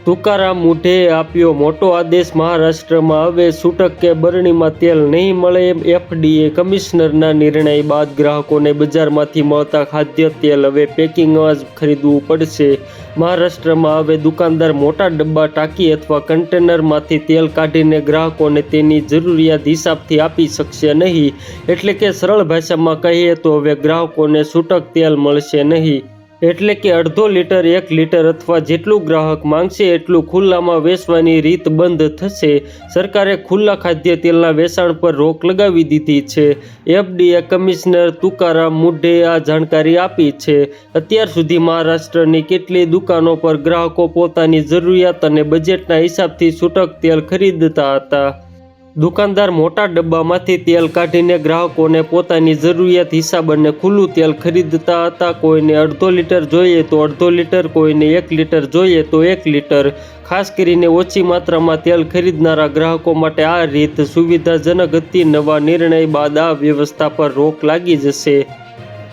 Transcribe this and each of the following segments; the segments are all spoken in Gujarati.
તુકારામ મુંઢેએ આપ્યો મોટો આદેશ, મહારાષ્ટ્રમાં હવે છૂટક કે બરણીમાં તેલ નહીં મળે. એફડીએ કમિશનરના નિર્ણય બાદ ગ્રાહકોને બજારમાંથી મળતા ખાદ્ય તેલ હવે પેકિંગમાં જ ખરીદવું પડશે. મહારાષ્ટ્રમાં હવે દુકાનદાર મોટા ડબ્બા, ટાંકી અથવા કન્ટેનરમાંથી તેલ કાઢીને ગ્રાહકોને તેની જરૂરિયાત હિસાબથી આપી શકશે નહીં. એટલે કે સરળ ભાષામાં કહીએ તો હવે ગ્રાહકોને છૂટક તેલ મળશે નહીં. એટલે કે અડધો લીટર, 1 લીટર અથવા જેટલું ગ્રાહક માંગશે એટલું ખુલ્લામાં વેચવાની રીત બંધ થશે. સરકારે ખુલ્લા ખાદ્ય તેલના વેચાણ પર રોક લગાવી દીધી છે. એફડીએ કમિશનર તુકારામ મુંઢેએ આ જાણકારી આપી છે. અત્યાર સુધી મહારાષ્ટ્રની કેટલીય દુકાનો પર ગ્રાહકો પોતાની જરૂરિયાત અને બજેટના હિસાબથી છૂટક તેલ ખરીદતા હતા. દુકાનદાર મોટા ડબ્બામાંથી તેલ કાઢીને ગ્રાહકોને પોતાની જરૂરિયાત હિસાબ અને ખુલ્લું તેલ ખરીદતા હતા. કોઈને અડધો લીટર જોઈએ તો અડધો લીટર, કોઈને 1 લીટર જોઈએ તો 1 લીટર. ખાસ કરીને ઓછી માત્રામાં તેલ ખરીદનારા ગ્રાહકો માટે આ રીત સુવિધાજનક હતી. નવા નિર્ણય બાદ આ વ્યવસ્થા પર રોક લાગી જશે.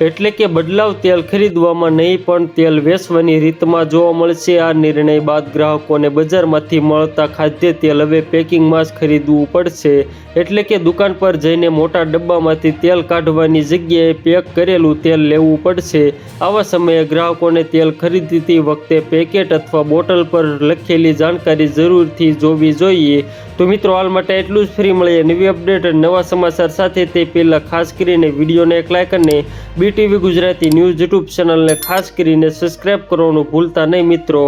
એટલે કે બદલાવ તેલ ખરીદવામાં નહીં પણ તેલ વેચવાની રીતમાં જોવા મળશે. આ નિર્ણય બાદ ગ્રાહકોને બજારમાંથી મળતા ખાદ્ય તેલ હવે પેકિંગમાં જ ખરીદવું પડશે. એટલે કે દુકાન પર જઈને મોટા ડબ્બામાંથી તેલ કાઢવાની જગ્યાએ પેક કરેલું તેલ લેવું પડશે. આવા સમયે ગ્રાહકોને તેલ ખરીદતી વખતે પેકેટ અથવા બોટલ પર લખેલી જાણકારી જરૂરથી જોવી જોઈએ. તો મિત્રો, હાલ માટે એટલું જ. ફરી મળીએ નવી અપડેટ અને નવા સમાચાર સાથે. તે પહેલાં ખાસ કરીને વિડીયોને એક લાઇક અને BTV ગુજરાતી ન્યૂઝ યુટ્યુબ ચેનલને ખાસ કરીને સબસ્ક્રાઈબ કરવાનું ભૂલતા નહીં મિત્રો.